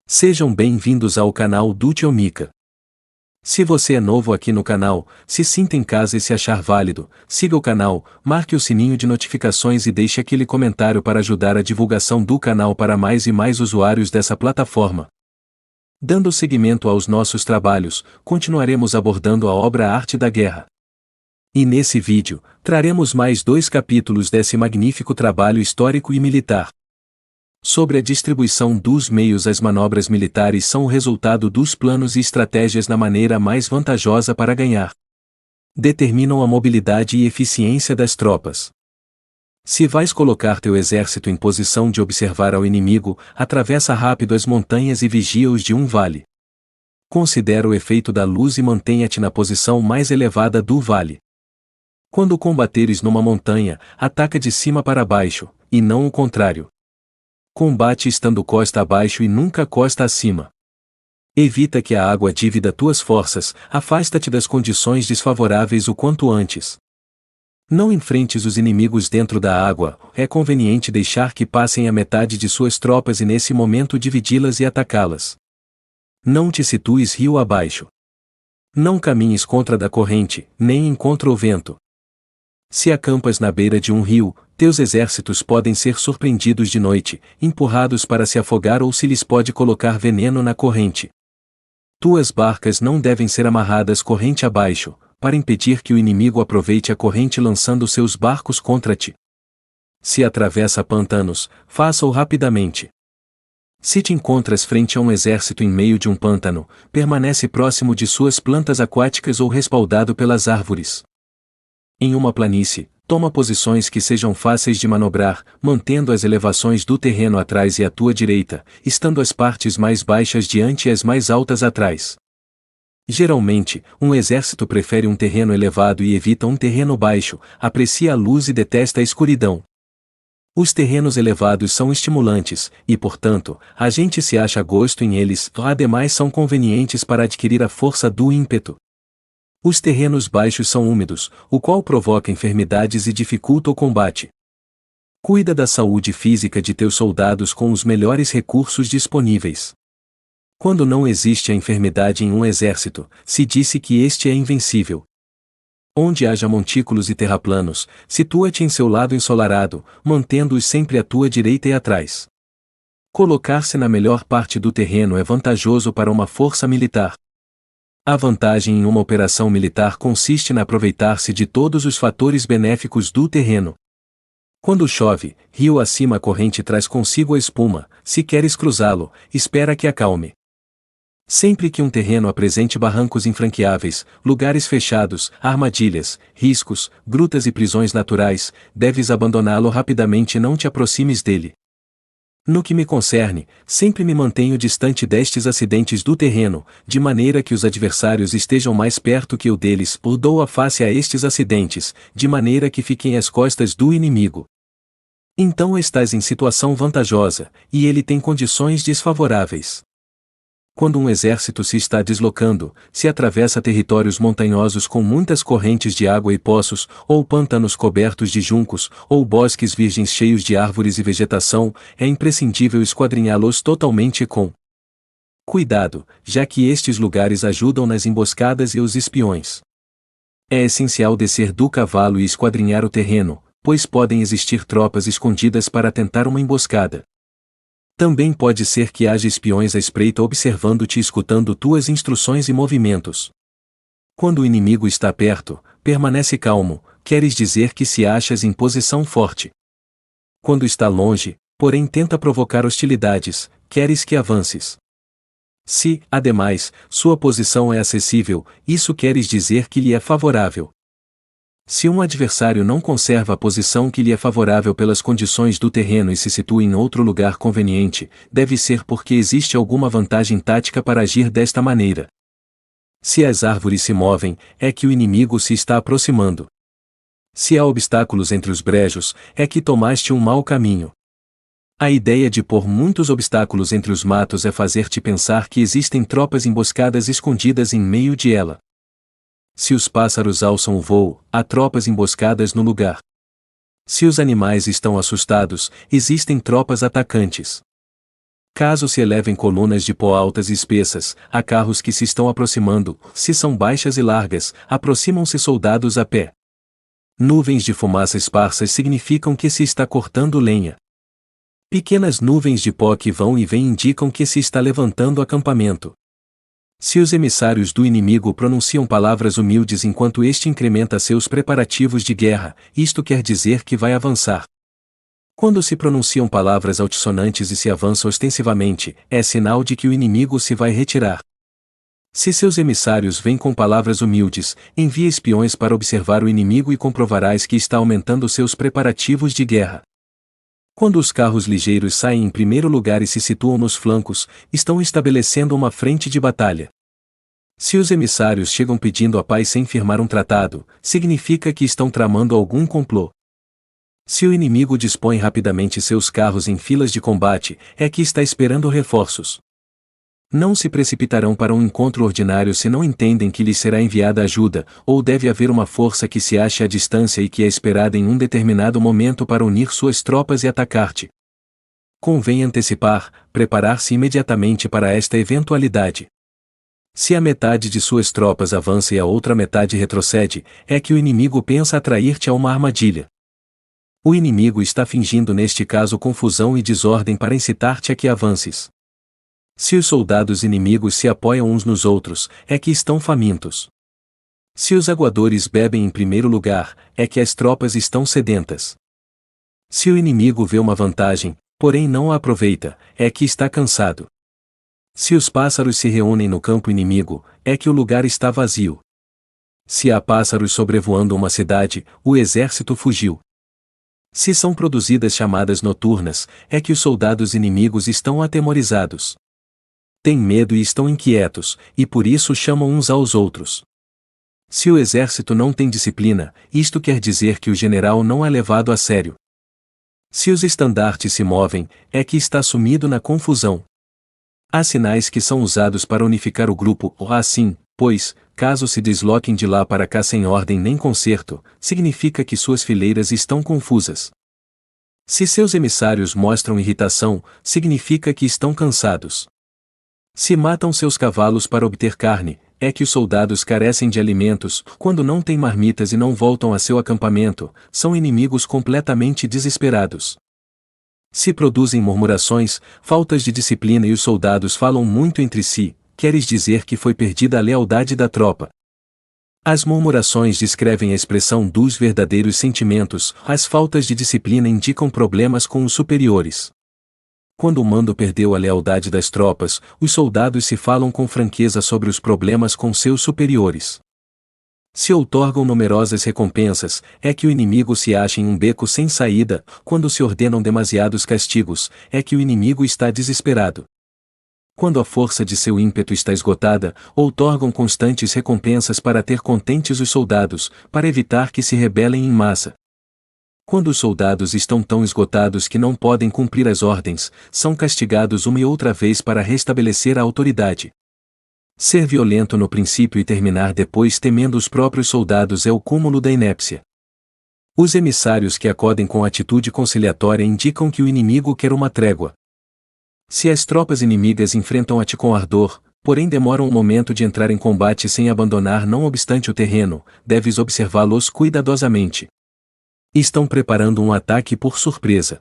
Sejam bem-vindos ao canal do Tio Mika. Se você é novo aqui no canal, se sinta em casa e se achar válido, siga o canal, marque o sininho de notificações e deixe aquele comentário para ajudar a divulgação do canal para mais e mais usuários dessa plataforma. Dando seguimento aos nossos trabalhos, continuaremos abordando a obra Arte da Guerra. E nesse vídeo, traremos mais 2 capítulos desse magnífico trabalho histórico e militar. Sobre a distribuição dos meios, as manobras militares são o resultado dos planos e estratégias na maneira mais vantajosa para ganhar. Determinam a mobilidade e eficiência das tropas. Se vais colocar teu exército em posição de observar ao inimigo, atravessa rápido as montanhas e vigia-os de um vale. Considera o efeito da luz e mantenha-te na posição mais elevada do vale. Quando combateres numa montanha, ataca de cima para baixo, e não o contrário. Combate estando costa abaixo e nunca costa acima. Evita que a água divida tuas forças, afasta-te das condições desfavoráveis o quanto antes. Não enfrentes os inimigos dentro da água, é conveniente deixar que passem a metade de suas tropas e nesse momento dividi-las e atacá-las. Não te situes rio abaixo. Não caminhes contra da corrente, nem em contra o vento. Se acampas na beira de um rio, teus exércitos podem ser surpreendidos de noite, empurrados para se afogar ou se lhes pode colocar veneno na corrente. Tuas barcas não devem ser amarradas corrente abaixo, para impedir que o inimigo aproveite a corrente lançando seus barcos contra ti. Se atravessa pântanos, faça-o rapidamente. Se te encontras frente a um exército em meio de um pântano, permanece próximo de suas plantas aquáticas ou respaldado pelas árvores. Em uma planície, toma posições que sejam fáceis de manobrar, mantendo as elevações do terreno atrás e à tua direita, estando as partes mais baixas diante e as mais altas atrás. Geralmente, um exército prefere um terreno elevado e evita um terreno baixo, aprecia a luz e detesta a escuridão. Os terrenos elevados são estimulantes, e portanto, a gente se acha a gosto em eles, ademais são convenientes para adquirir a força do ímpeto. Os terrenos baixos são úmidos, o qual provoca enfermidades e dificulta o combate. Cuida da saúde física de teus soldados com os melhores recursos disponíveis. Quando não existe a enfermidade em um exército, se disse que este é invencível. Onde haja montículos e terraplanos, situa-te em seu lado ensolarado, mantendo-os sempre à tua direita e atrás. Colocar-se na melhor parte do terreno é vantajoso para uma força militar. A vantagem em uma operação militar consiste em aproveitar-se de todos os fatores benéficos do terreno. Quando chove, rio acima a corrente traz consigo a espuma, se queres cruzá-lo, espera que acalme. Sempre que um terreno apresente barrancos infranqueáveis, lugares fechados, armadilhas, riscos, grutas e prisões naturais, deves abandoná-lo rapidamente e não te aproximes dele. No que me concerne, sempre me mantenho distante destes acidentes do terreno, de maneira que os adversários estejam mais perto que eu deles, ou dou a face a estes acidentes, de maneira que fiquem às costas do inimigo. Então estás em situação vantajosa, e ele tem condições desfavoráveis. Quando um exército se está deslocando, se atravessa territórios montanhosos com muitas correntes de água e poços, ou pântanos cobertos de juncos, ou bosques virgens cheios de árvores e vegetação, é imprescindível esquadrinhá-los totalmente e com cuidado, já que estes lugares ajudam nas emboscadas e os espiões. É essencial descer do cavalo e esquadrinhar o terreno, pois podem existir tropas escondidas para tentar uma emboscada. Também pode ser que haja espiões à espreita observando-te e escutando tuas instruções e movimentos. Quando o inimigo está perto, permanece calmo, queres dizer que se achas em posição forte. Quando está longe, porém tenta provocar hostilidades, queres que avances. Se, ademais, sua posição é acessível, isso queres dizer que lhe é favorável. Se um adversário não conserva a posição que lhe é favorável pelas condições do terreno e se situa em outro lugar conveniente, deve ser porque existe alguma vantagem tática para agir desta maneira. Se as árvores se movem, é que o inimigo se está aproximando. Se há obstáculos entre os brejos, é que tomaste um mau caminho. A ideia de pôr muitos obstáculos entre os matos é fazer-te pensar que existem tropas emboscadas escondidas em meio de ela. Se os pássaros alçam o voo, há tropas emboscadas no lugar. Se os animais estão assustados, existem tropas atacantes. Caso se elevem colunas de pó altas e espessas, há carros que se estão aproximando, se são baixas e largas, aproximam-se soldados a pé. Nuvens de fumaça esparsas significam que se está cortando lenha. Pequenas nuvens de pó que vão e vêm indicam que se está levantando acampamento. Se os emissários do inimigo pronunciam palavras humildes enquanto este incrementa seus preparativos de guerra, isto quer dizer que vai avançar. Quando se pronunciam palavras altissonantes e se avança ostensivamente, é sinal de que o inimigo se vai retirar. Se seus emissários vêm com palavras humildes, envie espiões para observar o inimigo e comprovarás que está aumentando seus preparativos de guerra. Quando os carros ligeiros saem em primeiro lugar e se situam nos flancos, estão estabelecendo uma frente de batalha. Se os emissários chegam pedindo a paz sem firmar um tratado, significa que estão tramando algum complô. Se o inimigo dispõe rapidamente seus carros em filas de combate, é que está esperando reforços. Não se precipitarão para um encontro ordinário se não entendem que lhes será enviada ajuda, ou deve haver uma força que se ache à distância e que é esperada em um determinado momento para unir suas tropas e atacar-te. Convém antecipar, preparar-se imediatamente para esta eventualidade. Se a metade de suas tropas avança e a outra metade retrocede, é que o inimigo pensa atrair-te a uma armadilha. O inimigo está fingindo neste caso confusão e desordem para incitar-te a que avances. Se os soldados inimigos se apoiam uns nos outros, é que estão famintos. Se os aguadores bebem em primeiro lugar, é que as tropas estão sedentas. Se o inimigo vê uma vantagem, porém não a aproveita, é que está cansado. Se os pássaros se reúnem no campo inimigo, é que o lugar está vazio. Se há pássaros sobrevoando uma cidade, o exército fugiu. Se são produzidas chamadas noturnas, é que os soldados inimigos estão atemorizados. Têm medo e estão inquietos, e por isso chamam uns aos outros. Se o exército não tem disciplina, isto quer dizer que o general não é levado a sério. Se os estandartes se movem, é que está sumido na confusão. Há sinais que são usados para unificar o grupo, ou assim, pois, caso se desloquem de lá para cá sem ordem nem conserto, significa que suas fileiras estão confusas. Se seus emissários mostram irritação, significa que estão cansados. Se matam seus cavalos para obter carne, é que os soldados carecem de alimentos, quando não têm marmitas e não voltam a seu acampamento, são inimigos completamente desesperados. Se produzem murmurações, faltas de disciplina e os soldados falam muito entre si, queres dizer que foi perdida a lealdade da tropa. As murmurações descrevem a expressão dos verdadeiros sentimentos, as faltas de disciplina indicam problemas com os superiores. Quando o mando perdeu a lealdade das tropas, os soldados se falam com franqueza sobre os problemas com seus superiores. Se outorgam numerosas recompensas, é que o inimigo se acha em um beco sem saída, quando se ordenam demasiados castigos, é que o inimigo está desesperado. Quando a força de seu ímpeto está esgotada, outorgam constantes recompensas para ter contentes os soldados, para evitar que se rebelem em massa. Quando os soldados estão tão esgotados que não podem cumprir as ordens, são castigados uma e outra vez para restabelecer a autoridade. Ser violento no princípio e terminar depois temendo os próprios soldados é o cúmulo da inépcia. Os emissários que acodem com atitude conciliatória indicam que o inimigo quer uma trégua. Se as tropas inimigas enfrentam-te com ardor, porém demoram um momento de entrar em combate sem abandonar não obstante o terreno, deves observá-los cuidadosamente. Estão preparando um ataque por surpresa.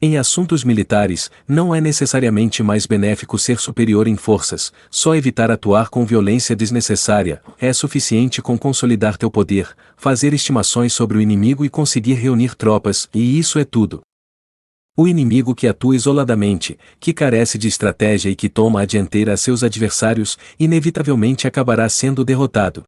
Em assuntos militares, não é necessariamente mais benéfico ser superior em forças, só evitar atuar com violência desnecessária, é suficiente com consolidar teu poder, fazer estimações sobre o inimigo e conseguir reunir tropas, e isso é tudo. O inimigo que atua isoladamente, que carece de estratégia e que toma a dianteira a seus adversários, inevitavelmente acabará sendo derrotado.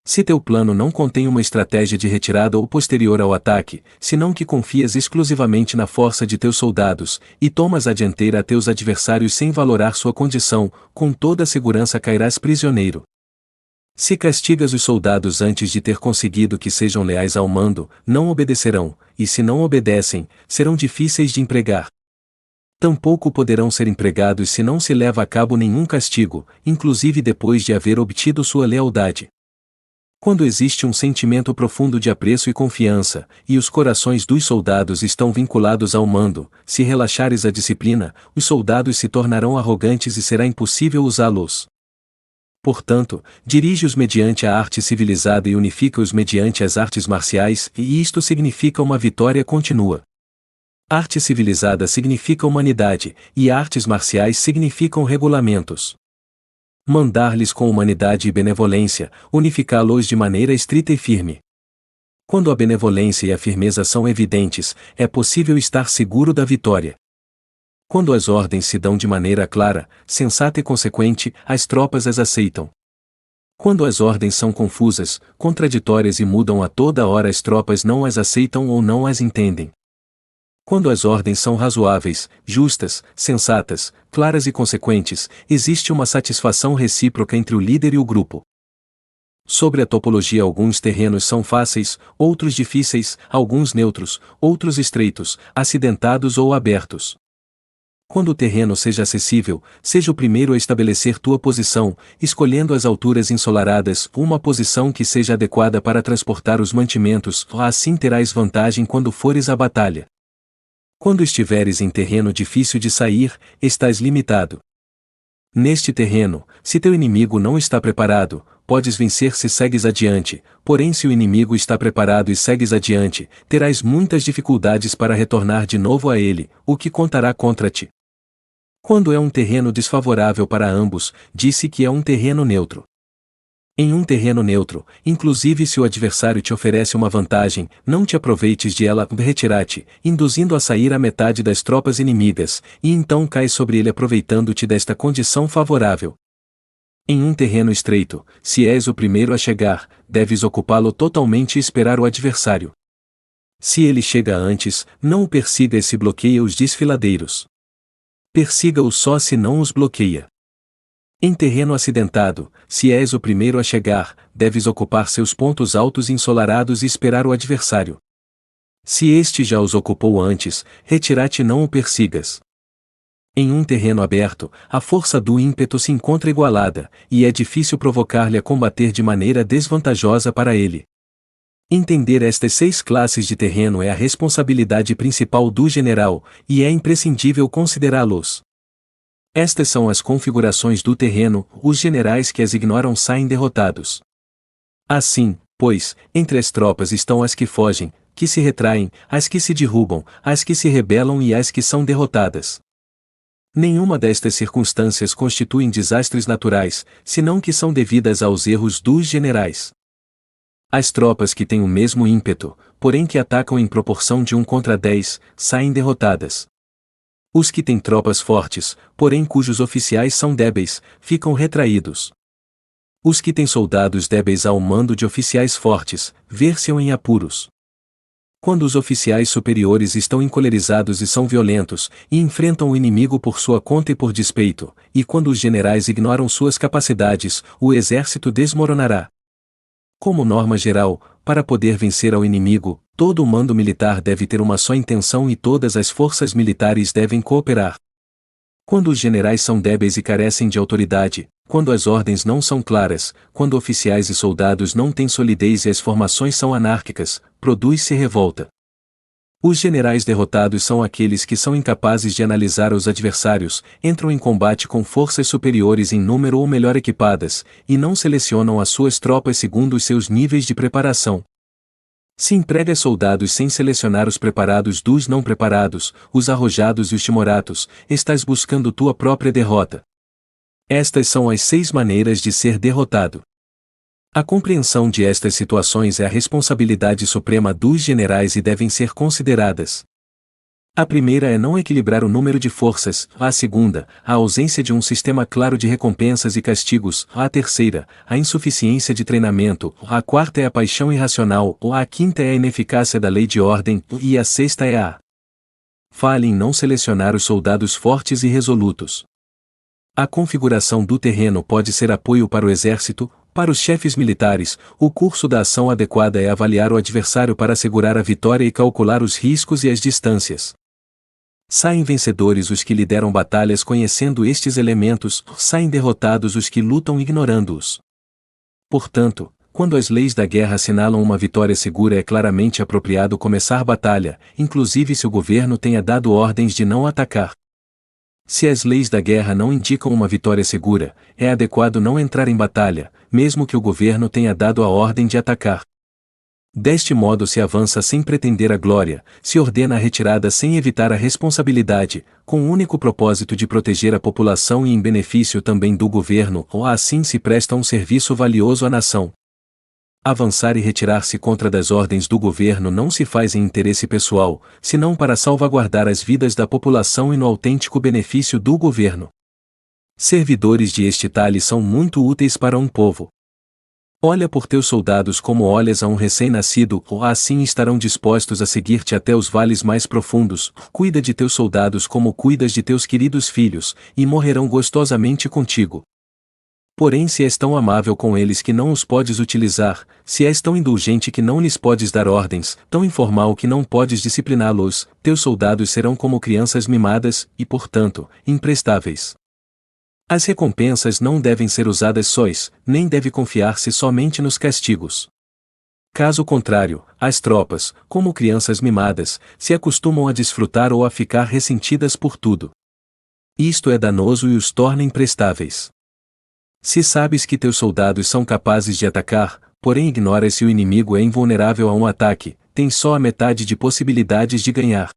Se teu plano não contém uma estratégia de retirada ou posterior ao ataque, senão que confias exclusivamente na força de teus soldados, e tomas a dianteira a teus adversários sem valorar sua condição, com toda a segurança cairás prisioneiro. Se castigas os soldados antes de ter conseguido que sejam leais ao mando, não obedecerão, e se não obedecem, serão difíceis de empregar. Tampouco poderão ser empregados se não se leva a cabo nenhum castigo, inclusive depois de haver obtido sua lealdade. Quando existe um sentimento profundo de apreço e confiança, e os corações dos soldados estão vinculados ao mando, se relaxares a disciplina, os soldados se tornarão arrogantes e será impossível usá-los. Portanto, dirige-os mediante a arte civilizada e unifica-os mediante as artes marciais, e isto significa uma vitória contínua. Arte civilizada significa humanidade, e artes marciais significam regulamentos. Mandar-lhes com humanidade e benevolência, unificá-los de maneira estrita e firme. Quando a benevolência e a firmeza são evidentes, é possível estar seguro da vitória. Quando as ordens se dão de maneira clara, sensata e consequente, as tropas as aceitam. Quando as ordens são confusas, contraditórias e mudam a toda hora, as tropas não as aceitam ou não as entendem. Quando as ordens são razoáveis, justas, sensatas, claras e consequentes, existe uma satisfação recíproca entre o líder e o grupo. Sobre a topologia, alguns terrenos são fáceis, outros difíceis, alguns neutros, outros estreitos, acidentados ou abertos. Quando o terreno seja acessível, seja o primeiro a estabelecer tua posição, escolhendo as alturas ensolaradas, uma posição que seja adequada para transportar os mantimentos, assim terás vantagem quando fores à batalha. Quando estiveres em terreno difícil de sair, estás limitado. Neste terreno, se teu inimigo não está preparado, podes vencer se segues adiante, porém se o inimigo está preparado e segues adiante, terás muitas dificuldades para retornar de novo a ele, o que contará contra ti. Quando é um terreno desfavorável para ambos, disse que é um terreno neutro. Em um terreno neutro, inclusive se o adversário te oferece uma vantagem, não te aproveites de ela, retira-te, induzindo a sair a metade das tropas inimigas, e então cai sobre ele aproveitando-te desta condição favorável. Em um terreno estreito, se és o primeiro a chegar, deves ocupá-lo totalmente e esperar o adversário. Se ele chega antes, não o persiga e se bloqueia os desfiladeiros. Persiga-o só se não os bloqueia. Em terreno acidentado, se és o primeiro a chegar, deves ocupar seus pontos altos e ensolarados e esperar o adversário. Se este já os ocupou antes, retira-te e não o persigas. Em um terreno aberto, a força do ímpeto se encontra igualada, e é difícil provocar-lhe a combater de maneira desvantajosa para ele. Entender estas 6 classes de terreno é a responsabilidade principal do general, e é imprescindível considerá-los. Estas são as configurações do terreno, os generais que as ignoram saem derrotados. Assim, pois, entre as tropas estão as que fogem, que se retraem, as que se derrubam, as que se rebelam e as que são derrotadas. Nenhuma destas circunstâncias constituem desastres naturais, senão que são devidas aos erros dos generais. As tropas que têm o mesmo ímpeto, porém que atacam em proporção de 1 contra 10, saem derrotadas. Os que têm tropas fortes, porém cujos oficiais são débeis, ficam retraídos. Os que têm soldados débeis ao mando de oficiais fortes, ver-se-ão em apuros. Quando os oficiais superiores estão encolerizados e são violentos, e enfrentam o inimigo por sua conta e por despeito, e quando os generais ignoram suas capacidades, o exército desmoronará. Como norma geral, para poder vencer ao inimigo, todo o mando militar deve ter uma só intenção e todas as forças militares devem cooperar. Quando os generais são débeis e carecem de autoridade, quando as ordens não são claras, quando oficiais e soldados não têm solidez e as formações são anárquicas, produz-se revolta. Os generais derrotados são aqueles que são incapazes de analisar os adversários, entram em combate com forças superiores em número ou melhor equipadas, e não selecionam as suas tropas segundo os seus níveis de preparação. Se emprega soldados sem selecionar os preparados dos não preparados, os arrojados e os timoratos, estás buscando tua própria derrota. Estas são as 6 maneiras de ser derrotado. A compreensão de estas situações é a responsabilidade suprema dos generais e devem ser consideradas. A primeira é não equilibrar o número de forças, a segunda, a ausência de um sistema claro de recompensas e castigos, a terceira, a insuficiência de treinamento, a quarta é a paixão irracional, a quinta é a ineficácia da lei de ordem, e a sexta é a falha em não selecionar os soldados fortes e resolutos. A configuração do terreno pode ser apoio para o exército. Para os chefes militares, o curso da ação adequada é avaliar o adversário para assegurar a vitória e calcular os riscos e as distâncias. Saem vencedores os que lideram batalhas conhecendo estes elementos, saem derrotados os que lutam ignorando-os. Portanto, quando as leis da guerra assinalam uma vitória segura é claramente apropriado começar batalha, inclusive se o governo tenha dado ordens de não atacar. Se as leis da guerra não indicam uma vitória segura, é adequado não entrar em batalha, mesmo que o governo tenha dado a ordem de atacar. Deste modo se avança sem pretender a glória, se ordena a retirada sem evitar a responsabilidade, com o único propósito de proteger a população e em benefício também do governo, ou assim se presta um serviço valioso à nação. Avançar e retirar-se contra das ordens do governo não se faz em interesse pessoal, senão para salvaguardar as vidas da população e no autêntico benefício do governo. Servidores de este talhe são muito úteis para um povo. Olha por teus soldados como olhas a um recém-nascido, ou assim estarão dispostos a seguir-te até os vales mais profundos. Cuida de teus soldados como cuidas de teus queridos filhos, e morrerão gostosamente contigo. Porém, se és tão amável com eles que não os podes utilizar, se és tão indulgente que não lhes podes dar ordens, tão informal que não podes discipliná-los, teus soldados serão como crianças mimadas, e portanto, imprestáveis. As recompensas não devem ser usadas sóis, nem deve confiar-se somente nos castigos. Caso contrário, as tropas, como crianças mimadas, se acostumam a desfrutar ou a ficar ressentidas por tudo. Isto é danoso e os torna imprestáveis. Se sabes que teus soldados são capazes de atacar, porém ignoras se o inimigo é invulnerável a um ataque, tens só a metade de possibilidades de ganhar.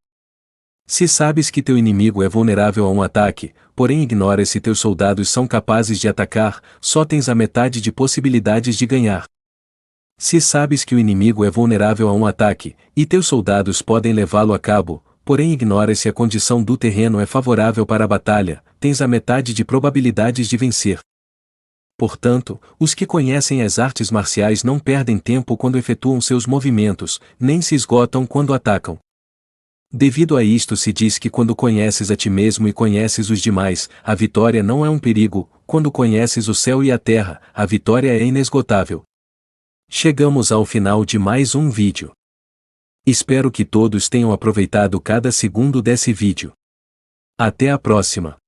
Se sabes que teu inimigo é vulnerável a um ataque, porém ignoras se teus soldados são capazes de atacar, só tens a metade de possibilidades de ganhar. Se sabes que o inimigo é vulnerável a um ataque, e teus soldados podem levá-lo a cabo, porém ignoras se a condição do terreno é favorável para a batalha, tens a metade de probabilidades de vencer. Portanto, os que conhecem as artes marciais não perdem tempo quando efetuam seus movimentos, nem se esgotam quando atacam. Devido a isto se diz que quando conheces a ti mesmo e conheces os demais, a vitória não é um perigo, quando conheces o céu e a terra, a vitória é inesgotável. Chegamos ao final de mais um vídeo. Espero que todos tenham aproveitado cada segundo desse vídeo. Até a próxima.